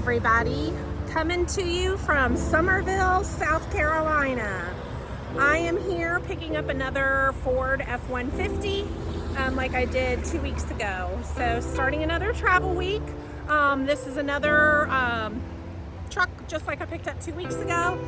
everybody. Coming to you from Summerville, South Carolina. I am here picking up another Ford F-150 like I did 2 weeks ago. So starting another travel week. This is another truck just like I picked up 2 weeks ago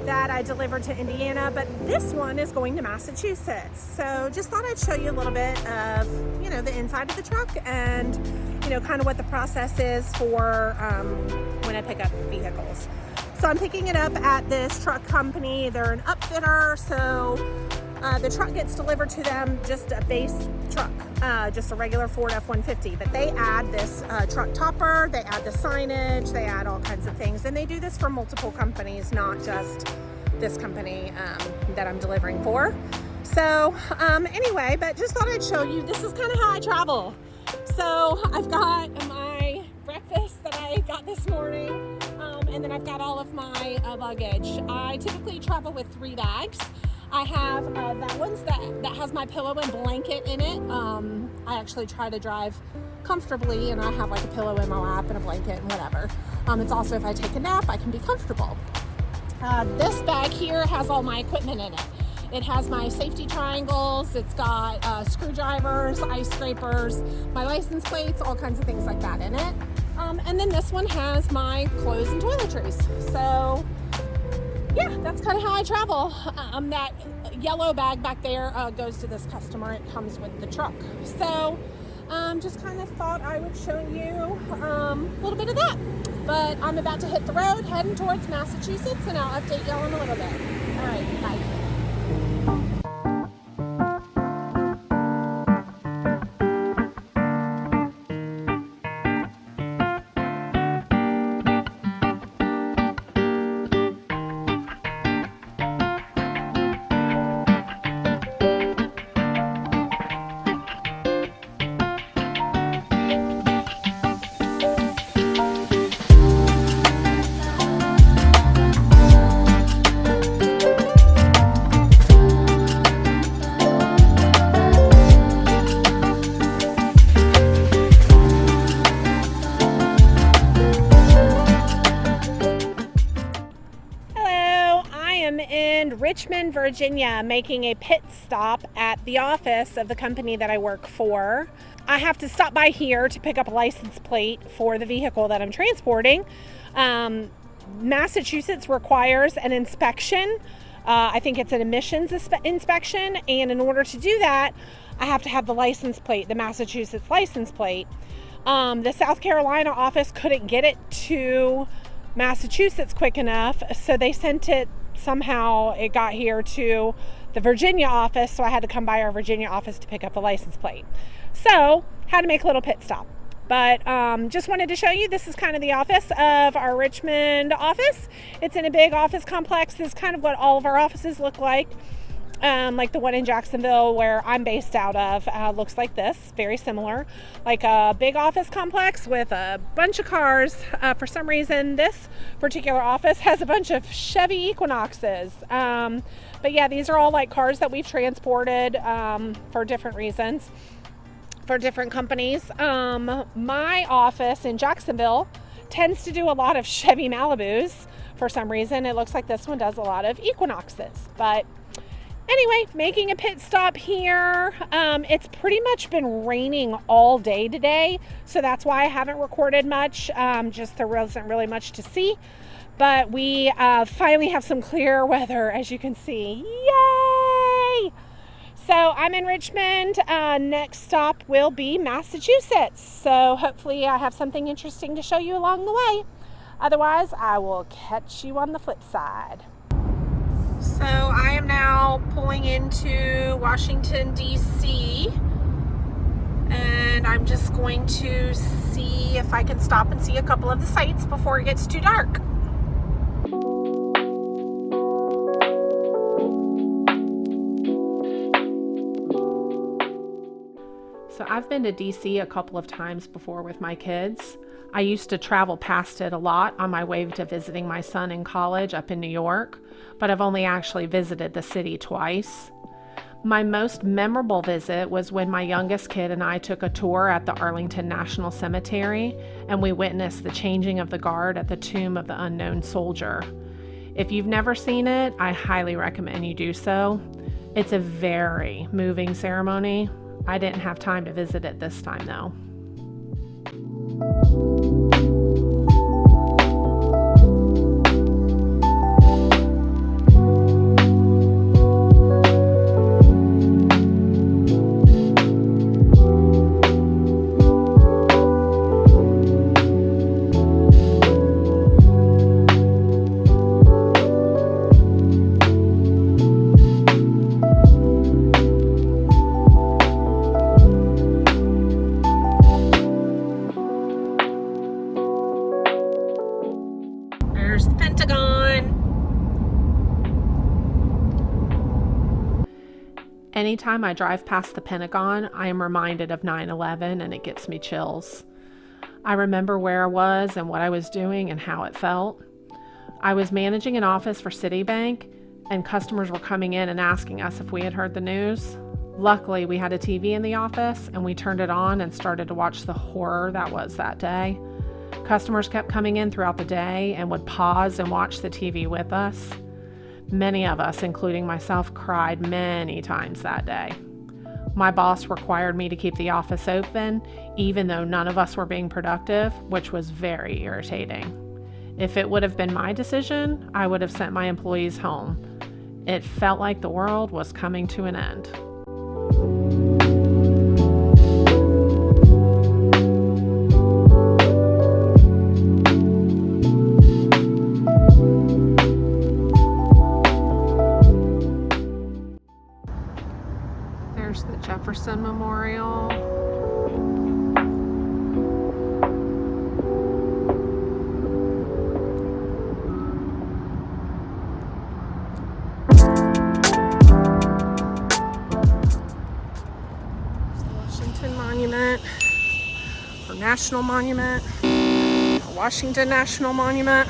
that I delivered to Indiana, but this one is going to Massachusetts. So just thought I'd show you a little bit of, the inside of the truck and, kind of what the process is for when I pick up vehicles. So I'm picking it up at this truck company. They're an upfitter, so the truck gets delivered to them just a base truck, just a regular Ford F-150, but they add this truck topper, they add the signage, they add all kinds of things, and they do this for multiple companies, not just this company that I'm delivering for. So anyway, but just thought I'd show you, this is kind of how I travel. So I've got my breakfast that I got this morning, and then I've got all of my luggage. I typically travel with 3 bags. I have that one that has my pillow and blanket in it. I actually try to drive comfortably, and I have like a pillow in my lap and a blanket and whatever. It's also, if I take a nap, I can be comfortable. This bag here has all my equipment in it. It has my safety triangles, it's got screwdrivers, ice scrapers, my license plates, all kinds of things like that in it. And then this one has my clothes and toiletries. So yeah, that's kind of how I travel. That yellow bag back there goes to this customer. It comes with the truck. So just kind of thought I would show you a little bit of that. But I'm about to hit the road, heading towards Massachusetts, and I'll update y'all in a little bit. All right, bye. In Richmond, Virginia, making a pit stop at the office of the company that I work for. I have to stop by here to pick up a license plate for the vehicle that I'm transporting. Massachusetts requires an inspection. I think it's an emissions inspection, and in order to do that, I have to have the license plate, the Massachusetts license plate. The South Carolina office couldn't get it to Massachusetts quick enough, so they sent it somehow. It got here to the Virginia office, so I had to come by our Virginia office to pick up the license plate. So had to make a little pit stop, but just wanted to show you, this is kind of the office of our Richmond office. It's in a big office complex. This is kind of what all of our offices look like the one in Jacksonville where I'm based out of looks like this, very similar, like a big office complex with a bunch of cars. For some reason, this particular office has a bunch of Chevy Equinoxes. But yeah, these are all like cars that we've transported for different reasons, for different companies. My office in Jacksonville tends to do a lot of Chevy Malibus. For some reason, it looks like this one does a lot of Equinoxes. But anyway, making a pit stop here. It's pretty much been raining all day today, so that's why I haven't recorded much. Just there wasn't really much to see. But we finally have some clear weather, as you can see. Yay! So I'm in Richmond. Next stop will be Massachusetts. So hopefully I have something interesting to show you along the way. Otherwise, I will catch you on the flip side. So I am now pulling into Washington, D.C. and I'm just going to see if I can stop and see a couple of the sights before it gets too dark. So I've been to DC a couple of times before with my kids. I used to travel past it a lot on my way to visiting my son in college up in New York, but I've only actually visited the city twice. My most memorable visit was when my youngest kid and I took a tour at the Arlington National Cemetery, and we witnessed the changing of the guard at the tomb of the unknown soldier. If you've never seen it, I highly recommend you do so. It's a very moving ceremony. I didn't have time to visit it this time though. There's the Pentagon. Anytime I drive past the Pentagon, I am reminded of 9/11 and it gets me chills. I remember where I was and what I was doing and how it felt. I was managing an office for Citibank, and customers were coming in and asking us if we had heard the news. Luckily, we had a TV in the office and we turned it on and started to watch the horror that was that day. Customers kept coming in throughout the day and would pause and watch the TV with us. Many of us, including myself, cried many times that day. My boss required me to keep the office open, even though none of us were being productive, which was very irritating. If it would have been my decision, I would have sent my employees home. It felt like the world was coming to an end. There's the Jefferson Memorial. There's the Washington Monument, or National Monument, or Washington National Monument.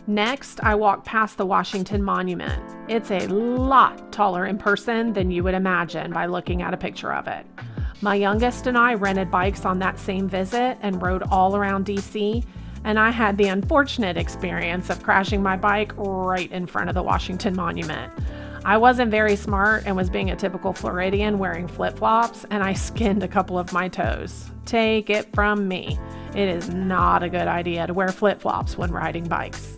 Next, I walked past the Washington Monument. It's a lot taller in person than you would imagine by looking at a picture of it. My youngest and I rented bikes on that same visit and rode all around DC, and I had the unfortunate experience of crashing my bike right in front of the Washington Monument. I wasn't very smart and was being a typical Floridian wearing flip-flops, and I skinned a couple of my toes. Take it from me, it is not a good idea to wear flip-flops when riding bikes.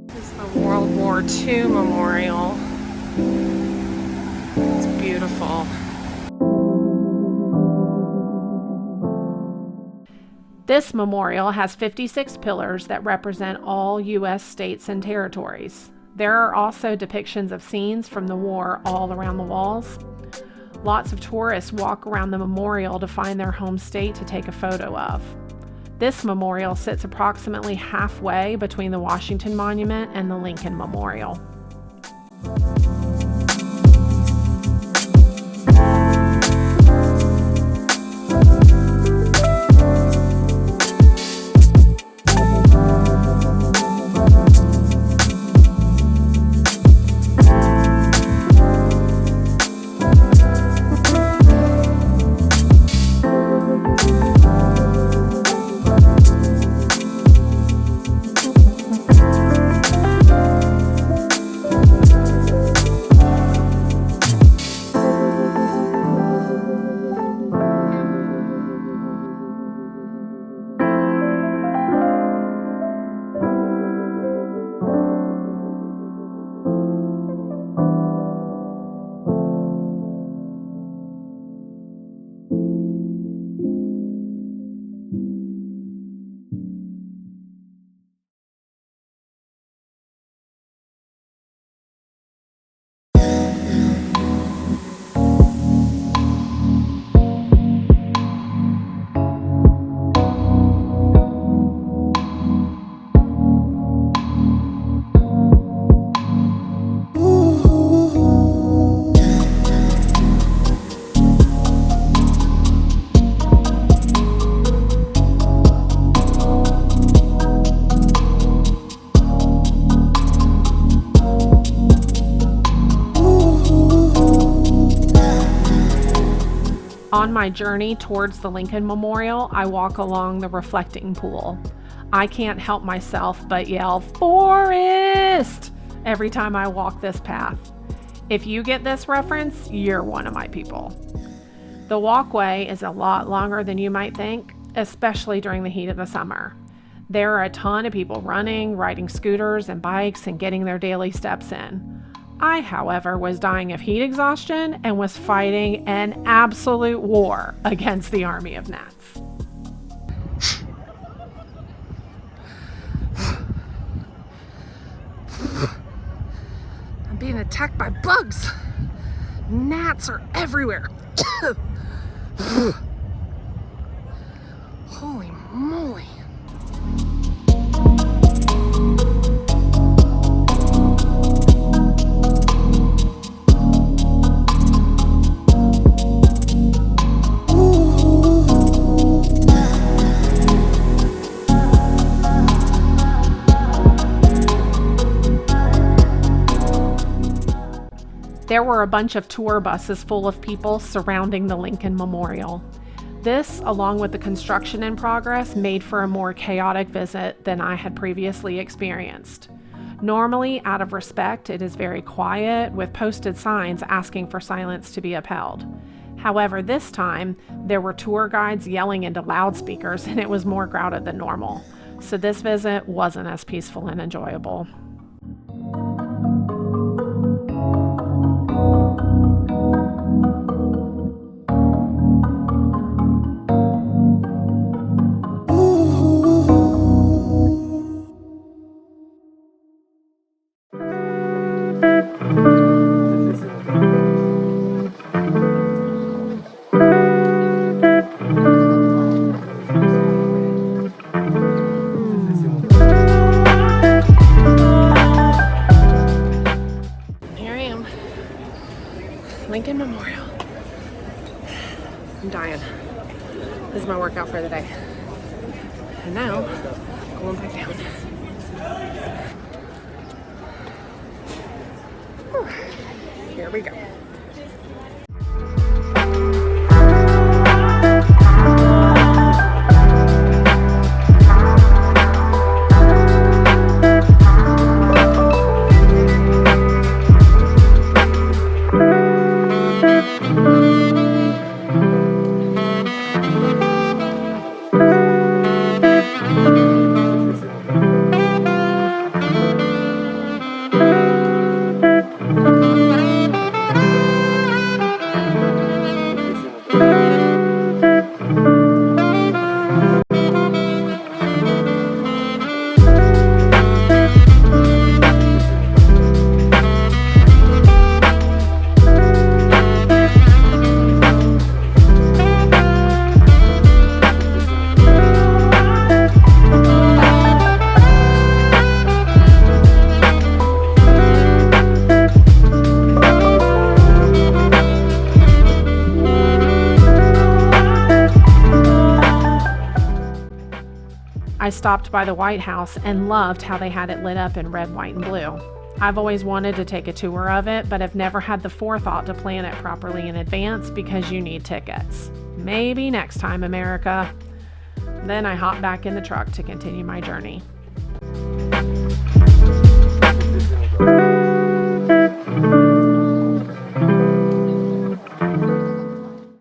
This is the World War II Memorial. It's beautiful. This memorial has 56 pillars that represent all U.S. states and territories. There are also depictions of scenes from the war all around the walls. Lots of tourists walk around the memorial to find their home state to take a photo of. This memorial sits approximately halfway between the Washington Monument and the Lincoln Memorial. On my journey towards the Lincoln Memorial, I walk along the reflecting pool. I can't help myself but yell, "Forest!" every time I walk this path. If you get this reference, you're one of my people. The walkway is a lot longer than you might think, especially during the heat of the summer. There are a ton of people running, riding scooters and bikes, and getting their daily steps in. I, however, was dying of heat exhaustion and was fighting an absolute war against the army of gnats. I'm being attacked by bugs. Gnats are everywhere. Holy moly. There were a bunch of tour buses full of people surrounding the Lincoln Memorial. This, along with the construction in progress, made for a more chaotic visit than I had previously experienced. Normally, out of respect, it is very quiet, with posted signs asking for silence to be upheld. However, this time, there were tour guides yelling into loudspeakers, and it was more crowded than normal. So this visit wasn't as peaceful and enjoyable. Lincoln Memorial. I'm dying. This is my workout for the day. And now, going back down. Whew. Here we go. I stopped by the White House and loved how they had it lit up in red, white, and blue. I've always wanted to take a tour of it, but have never had the forethought to plan it properly in advance because you need tickets. Maybe next time, America. Then I hopped back in the truck to continue my journey.